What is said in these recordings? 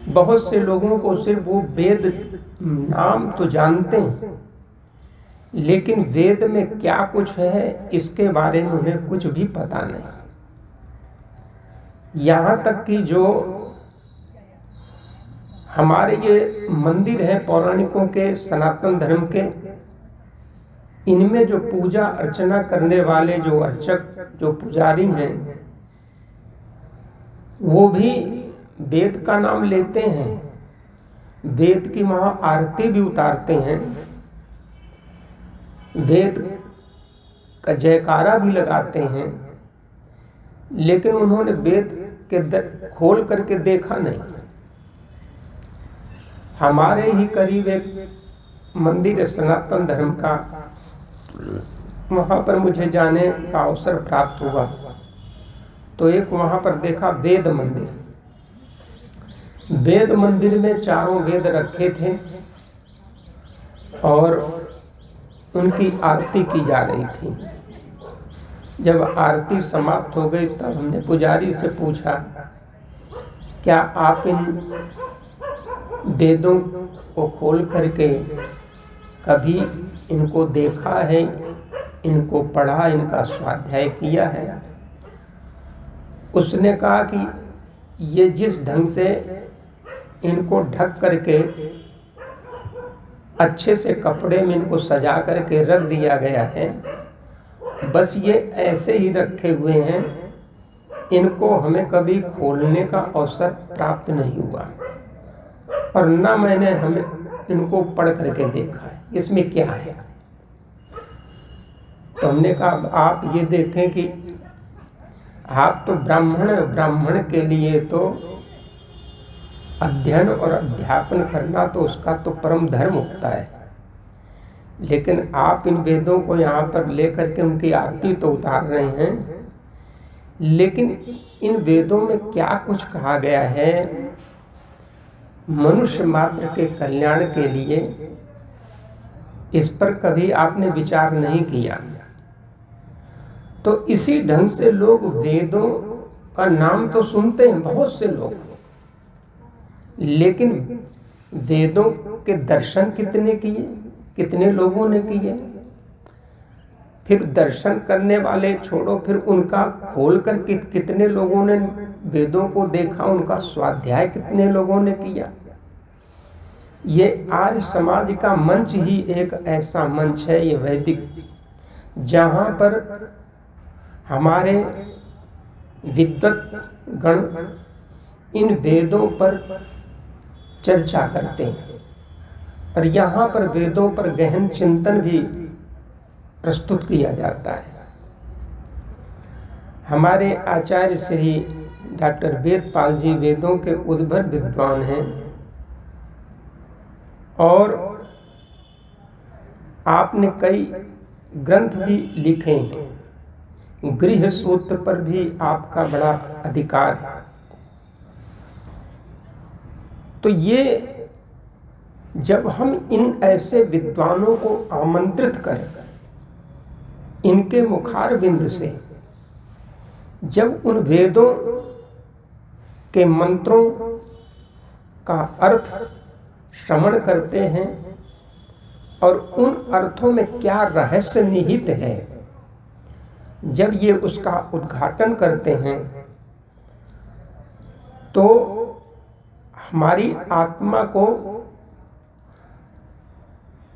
बहुत से लोगों को सिर्फ वो वेद नाम तो जानते हैं, लेकिन वेद में क्या कुछ है इसके बारे में उन्हें कुछ भी पता नहीं। यहाँ तक कि जो हमारे ये मंदिर है पौराणिकों के, सनातन धर्म के, इनमें जो पूजा अर्चना करने वाले जो अर्चक, जो पुजारी हैं, वो भी वेद का नाम लेते हैं, वेद की वहाँ आरती भी उतारते हैं, वेद का जयकारा भी लगाते हैं, लेकिन उन्होंने वेद के खोल करके देखा नहीं। हमारे ही करीब एक मंदिर है सनातन धर्म का, वहाँ पर मुझे जाने का अवसर प्राप्त हुआ, तो एक वहाँ पर देखा वेद मंदिर। वेद मंदिर में चारों वेद रखे थे और उनकी आरती की जा रही थी। जब आरती समाप्त हो गई तब हमने पुजारी से पूछा, क्या आप इन वेदों को खोल करके कभी इनको देखा है, इनको पढ़ा, इनका स्वाध्याय किया है? उसने कहा कि ये जिस ढंग से इनको ढक करके अच्छे से कपड़े में इनको सजा करके रख दिया गया है, बस ये ऐसे ही रखे हुए हैं, इनको हमें कभी खोलने का अवसर प्राप्त नहीं हुआ और न मैंने हमें इनको पढ़ करके देखा है, इसमें क्या है? तो हमने कहा आप ये देखें कि आप तो ब्राह्मण, ब्राह्मण के लिए तो अध्ययन और अध्यापन करना तो उसका तो परम धर्म होता है, लेकिन आप इन वेदों को यहाँ पर लेकर के उनकी आरती तो उतार रहे हैं, लेकिन इन वेदों में क्या कुछ कहा गया है मनुष्य मात्र के कल्याण के लिए, इस पर कभी आपने विचार नहीं किया। तो इसी ढंग से लोग वेदों का नाम तो सुनते हैं बहुत से लोग, लेकिन वेदों के दर्शन कितने किए, कितने लोगों ने किए? फिर दर्शन करने वाले छोड़ो, फिर उनका खोल कर कितने लोगों ने वेदों को देखा, उनका स्वाध्याय कितने लोगों ने किया? ये आर्य समाज का मंच ही एक ऐसा मंच है, ये वैदिक, जहाँ पर हमारे विद्वत गण इन वेदों पर चर्चा करते हैं और यहाँ पर वेदों पर गहन चिंतन भी प्रस्तुत किया जाता है। हमारे आचार्य श्री डॉक्टर वेदपाल जी वेदों के उद्भव विद्वान हैं और आपने कई ग्रंथ भी लिखे हैं। गृह सूत्र पर भी आपका बड़ा अधिकार है। तो ये जब हम इन ऐसे विद्वानों को आमंत्रित करें, इनके मुखारविंद से जब उन वेदों के मंत्रों का अर्थ श्रवण करते हैं और उन अर्थों में क्या रहस्य निहित है, जब ये उसका उद्घाटन करते हैं, तो हमारी आत्मा को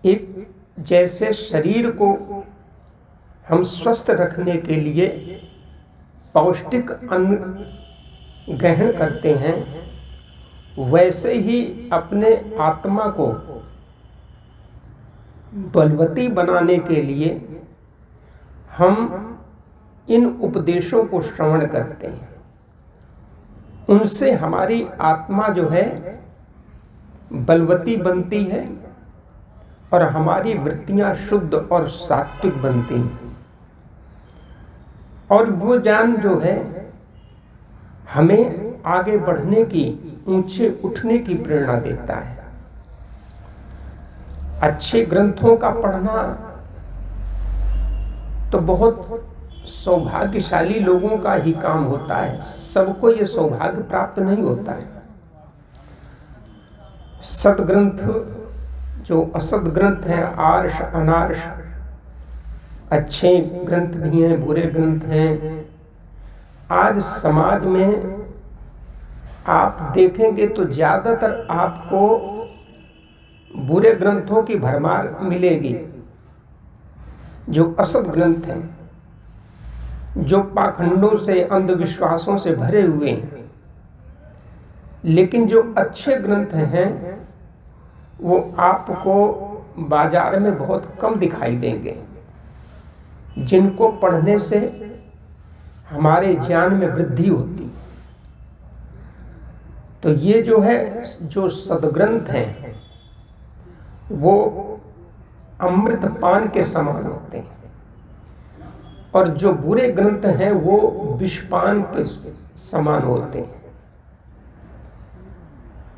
एक जैसे शरीर को हम स्वस्थ रखने के लिए पौष्टिक अन्न ग्रहण करते हैं, वैसे ही अपने आत्मा को बलवती बनाने के लिए हम इन उपदेशों को श्रवण करते हैं। उनसे हमारी आत्मा जो है बलवती बनती है और हमारी वृत्तियां शुद्ध और सात्विक बनती हैं, और वो ज्ञान जो है हमें आगे बढ़ने की, ऊंचे उठने की प्रेरणा देता है। अच्छे ग्रंथों का पढ़ना तो बहुत सौभाग्यशाली लोगों का ही काम होता है, सबको ये सौभाग्य प्राप्त नहीं होता है। सद्ग्रंथ जो असद ग्रंथ हैं, आर्ष अनार्ष, अच्छे ग्रंथ भी हैं, बुरे ग्रंथ हैं। आज समाज में आप देखेंगे तो ज़्यादातर आपको बुरे ग्रंथों की भरमार मिलेगी, जो असद ग्रंथ हैं, जो पाखंडों से, अंधविश्वासों से भरे हुए हैं। लेकिन जो अच्छे ग्रंथ हैं वो आपको बाजार में बहुत कम दिखाई देंगे, जिनको पढ़ने से हमारे ज्ञान में वृद्धि होती है। तो ये जो है, जो सद्ग्रंथ हैं वो अमृत पान के समान होते हैं, और जो बुरे ग्रंथ हैं वो विषपान के समान होते हैं।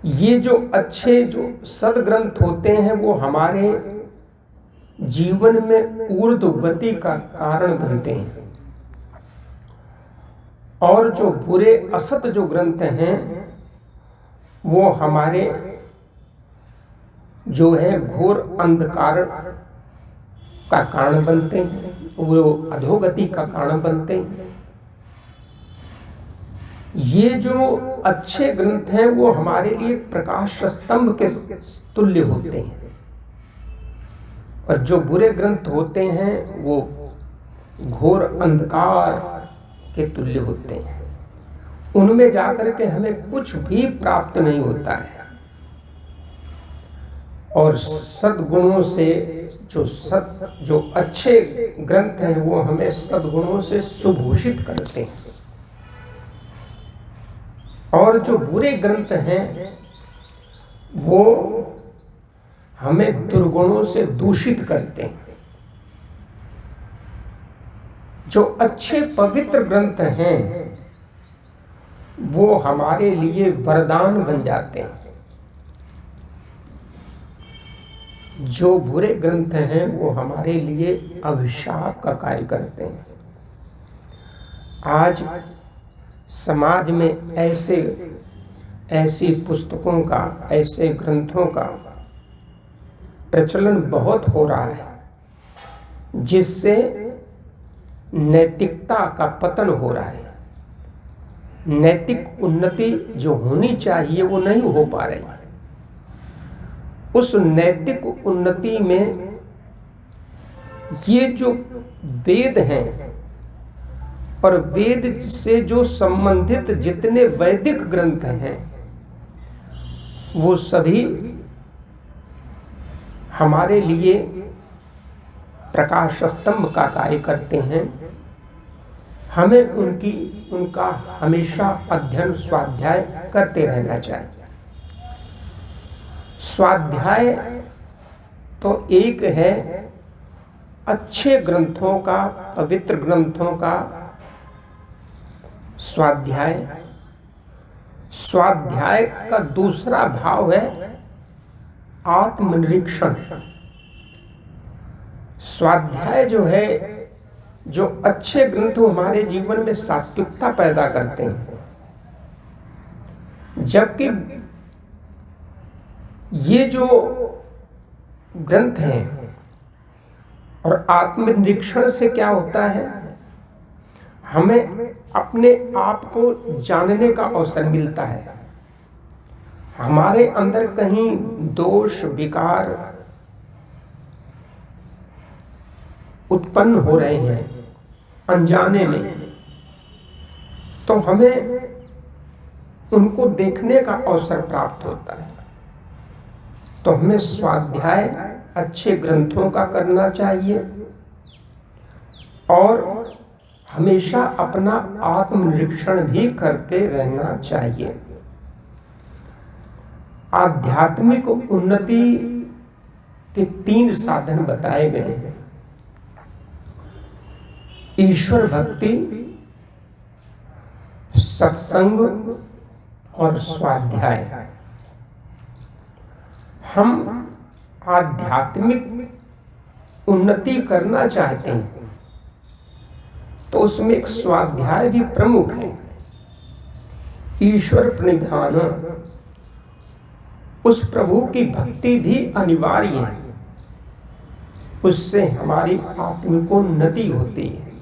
ये जो अच्छे, जो सद्ग्रंथ होते हैं वो हमारे जीवन में ऊर्ध्व गति का कारण बनते हैं, और जो बुरे असत जो ग्रंथ हैं वो हमारे जो है घोर अंधकार का कारण बनते हैं, वो अधोगति का कारण बनते हैं। ये जो अच्छे ग्रंथ हैं वो हमारे लिए प्रकाश स्तंभ के तुल्य होते हैं, और जो बुरे ग्रंथ होते हैं वो घोर अंधकार के तुल्य होते हैं। उनमें जाकर के हमें कुछ भी प्राप्त नहीं होता है। और सद्गुणों से जो अच्छे ग्रंथ हैं वो हमें सद्गुणों से सुभूषित करते हैं, और जो बुरे ग्रंथ हैं वो हमें दुर्गुणों से दूषित करते हैं। जो अच्छे पवित्र ग्रंथ हैं वो हमारे लिए वरदान बन जाते हैं। जो बुरे ग्रंथ हैं वो हमारे लिए अभिशाप का कार्य करते हैं। आज समाज में ऐसी पुस्तकों का, ऐसे ग्रंथों का प्रचलन बहुत हो रहा है, जिससे नैतिकता का पतन हो रहा है। नैतिक उन्नति जो होनी चाहिए वो नहीं हो पा रही है। उस नैतिक उन्नति में ये जो वेद हैं और वेद से जो संबंधित जितने वैदिक ग्रंथ हैं वो सभी हमारे लिए प्रकाश स्तंभ का कार्य करते हैं। हमें उनका हमेशा अध्ययन, स्वाध्याय करते रहना चाहिए। स्वाध्याय तो एक है अच्छे ग्रंथों का, पवित्र ग्रंथों का स्वाध्याय। स्वाध्याय का दूसरा भाव है आत्मनिरीक्षण। स्वाध्याय जो है, जो अच्छे ग्रंथ हमारे जीवन में सात्विकता पैदा करते हैं, जबकि ये जो ग्रंथ हैं, और आत्मनिरीक्षण से क्या होता है, हमें अपने आप को जानने का अवसर मिलता है। हमारे अंदर कहीं दोष, विकार उत्पन्न हो रहे हैं अनजाने में, तो हमें उनको देखने का अवसर प्राप्त होता है। तो हमें स्वाध्याय अच्छे ग्रंथों का करना चाहिए, और हमेशा अपना आत्मनिरीक्षण भी करते रहना चाहिए। आध्यात्मिक उन्नति के 3 साधन बताए गए हैं: ईश्वर भक्ति, सत्संग और स्वाध्याय। हम आध्यात्मिक उन्नति करना चाहते हैं तो उसमें एक स्वाध्याय भी प्रमुख है। ईश्वर प्रणिधान, उस प्रभु की भक्ति भी अनिवार्य है, उससे हमारी आत्मिकोन्नति होती है।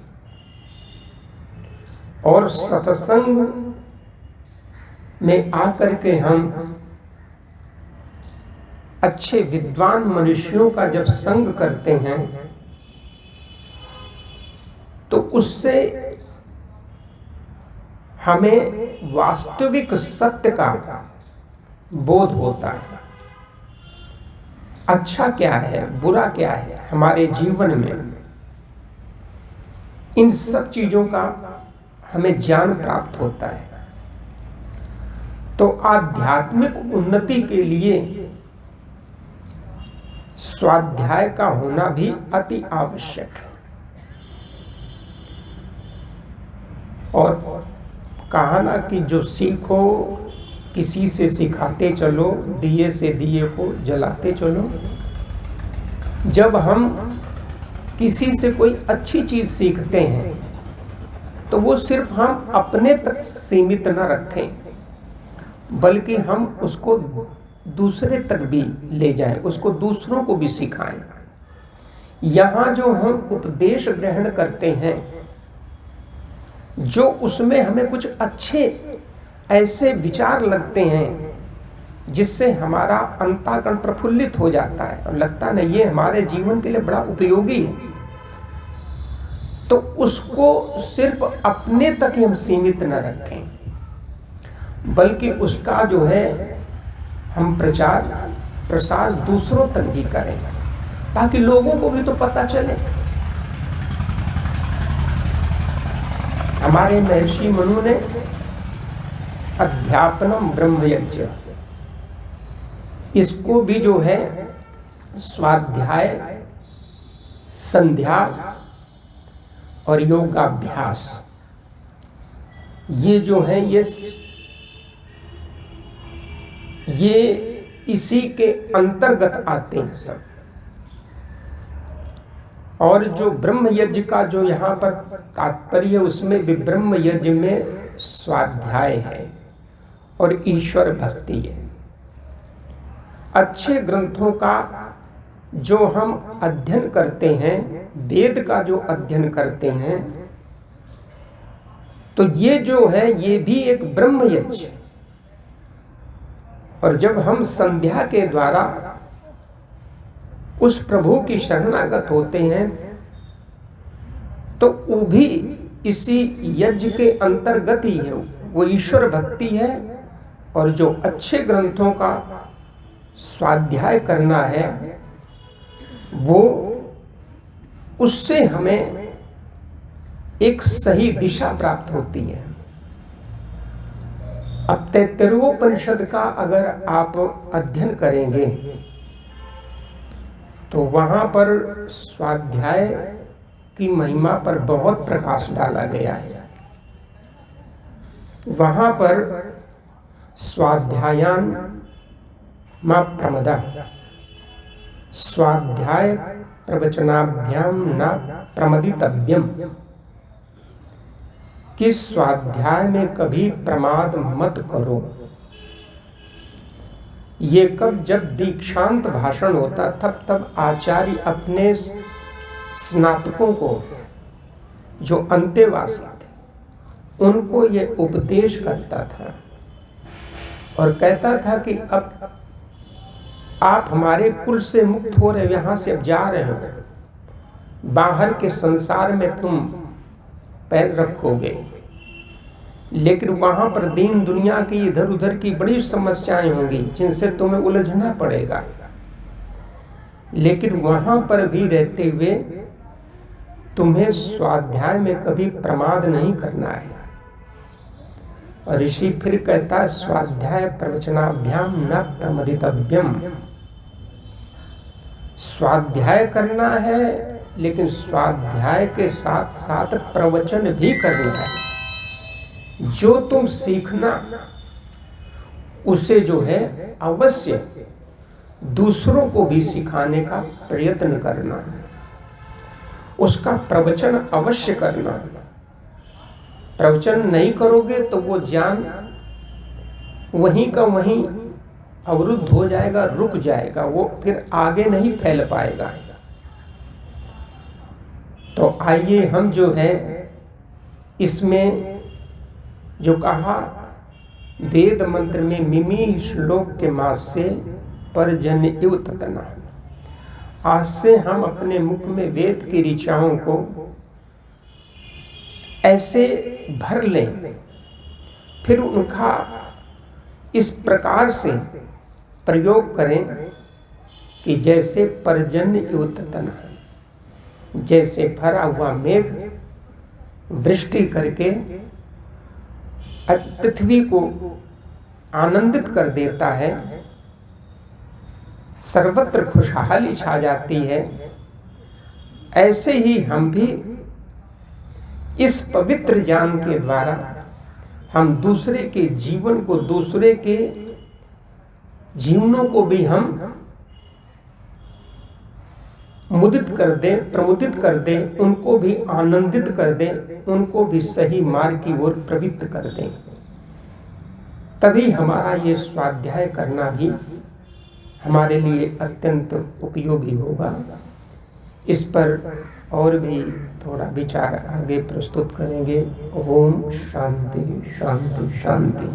और सत्संग में आकर के हम अच्छे विद्वान मनुष्यों का जब संग करते हैं तो उससे हमें वास्तविक सत्य का बोध होता है। अच्छा क्या है, बुरा क्या है हमारे जीवन में, इन सब चीजों का हमें ज्ञान प्राप्त होता है। तो आध्यात्मिक उन्नति के लिए स्वाध्याय का होना भी अति आवश्यक है। और कहा ना कि जो सीखो किसी से सिखाते चलो, दिए से दिए को जलाते चलो। जब हम किसी से कोई अच्छी चीज सीखते हैं तो वो सिर्फ हम अपने तक सीमित न रखें, बल्कि हम उसको दूसरे तक भी ले जाएं, उसको दूसरों को भी सिखाएं। यहाँ जो हम उपदेश ग्रहण करते हैं, जो उसमें हमें कुछ अच्छे ऐसे विचार लगते हैं जिससे हमारा अंतःकरण प्रफुल्लित हो जाता है और लगता नहीं ये हमारे जीवन के लिए बड़ा उपयोगी है, तो उसको सिर्फ अपने तक ही हम सीमित न रखें, बल्कि उसका जो है हम प्रचार प्रसार दूसरों तक भी करें, ताकि लोगों को भी तो पता चले। हमारे महर्षि मनु ने अध्यापनम ब्रह्मयज्ञ, इसको भी जो है स्वाध्याय, संध्या और योगाभ्यास, ये जो है ये इसी के अंतर्गत आते हैं सब। और जो ब्रह्म यज्ञ का जो यहाँ पर तात्पर्य, उसमें भी ब्रह्म यज्ञ में स्वाध्याय है और ईश्वर भक्ति है। अच्छे ग्रंथों का जो हम अध्ययन करते हैं, वेद का जो अध्ययन करते हैं, तो ये जो है ये भी एक ब्रह्म यज्ञ। और जब हम संध्या के द्वारा उस प्रभु की शरणागत होते हैं तो वो भी इसी यज्ञ के अंतर्गत ही है, वो ईश्वर भक्ति है। और जो अच्छे ग्रंथों का स्वाध्याय करना है, वो उससे हमें एक सही दिशा प्राप्त होती है। अब तैत्तरीयोपनिषद का अगर आप अध्ययन करेंगे तो वहाँ पर स्वाध्याय की महिमा पर बहुत प्रकाश डाला गया है। वहाँ पर स्वाध्यायान मा प्रमदः, स्वाध्याय प्रवचनाभ्याम न प्रमदितव्यम, कि स्वाध्याय में कभी प्रमाद मत करो। ये कब, जब दीक्षांत भाषण होता तब आचार्य अपने स्नातकों को, जो अंतेवासी थे, उनको ये उपदेश करता था और कहता था कि अब आप हमारे कुल से मुक्त हो रहे, यहाँ से अब जा रहे हो, बाहर के संसार में तुम पैर रखोगे, लेकिन वहाँ पर दीन दुनिया की इधर उधर की बड़ी समस्याएं होंगी जिनसे तुम्हें उलझना पड़ेगा। लेकिन वहाँ पर भी रहते हुए तुम्हें स्वाध्याय में कभी प्रमाद नहीं करना है। और ऋषि फिर कहता है स्वाध्याय प्रवचनाभ्याम न प्रमदितव्यम, स्वाध्याय करना है लेकिन स्वाध्याय के साथ साथ प्रवचन भी करना है। जो तुम सीखना उसे जो है अवश्य दूसरों को भी सिखाने का प्रयत्न करना, उसका प्रवचन अवश्य करना। प्रवचन नहीं करोगे तो वो ज्ञान वहीं का वहीं अवरुद्ध हो जाएगा, रुक जाएगा, वो फिर आगे नहीं फैल पाएगा। तो आइए हम जो है इसमें जो कहा वेद मंत्र में मिमी श्लोक के मास्य परजन इव ततना, आज से हम अपने मुख में वेद की ऋचाओं को ऐसे भर लें, फिर उनका इस प्रकार से प्रयोग करें कि जैसे पर्जन्य इव ततना, जैसे भरा हुआ मेघ वृष्टि करके पृथ्वी को आनंदित कर देता है, सर्वत्र खुशहाली छा जाती है, ऐसे ही हम भी इस पवित्र ज्ञान के द्वारा हम दूसरे के जीवन को, दूसरे के जीवनों को भी हम मुदित कर दें, प्रमुदित कर दें, उनको भी आनंदित कर दें, उनको भी सही मार्ग की ओर प्रवृत्त कर दें। तभी हमारा ये स्वाध्याय करना भी हमारे लिए अत्यंत उपयोगी होगा। इस पर और भी थोड़ा विचार आगे प्रस्तुत करेंगे। ओम शांति शांति शांति।